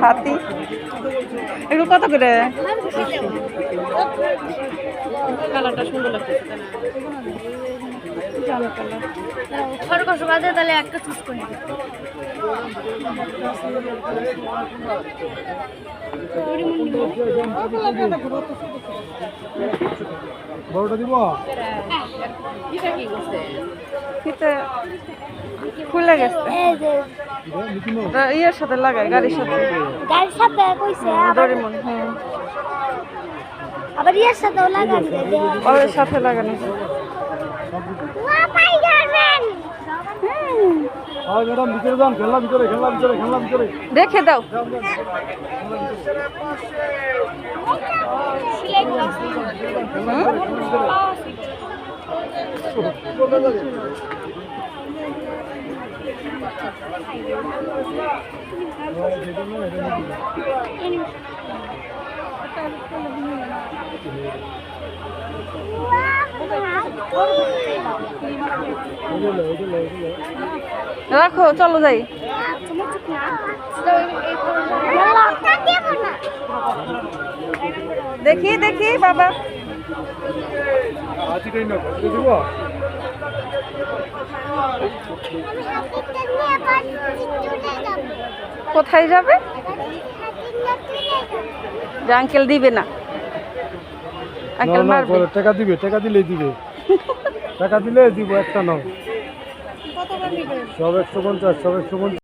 হাতি এগুলো কত করে? কালারটা সুন্দর লাগছে। খরগোশ বাজে তাহলে একটা চুজ করে নিবি। বড়টা দিব খুলে গেছে ইয়ের সাথে লাগাই গাড়ির সাথে কইছে ডরিমন। হ্যাঁ আবার ইয়ার সাথেও লাগান ওর সাথে লাগানো। ম্যাডাম ভিতরে যান, খেলনা ভিতরে, খেলনা ভিতরে, খেলনা ভিতরে রেখে দাও। রাখো, চলো যাই। দেখি দেখি বাবা কোথায় যাবে? যে আঙ্কেল দিবে না, আঙ্কেল মারবে। টাকা দিবে, টাকা দিলেই দিবে, টাকা দিলে দিব, একটা নাও। সব 150, সব 150।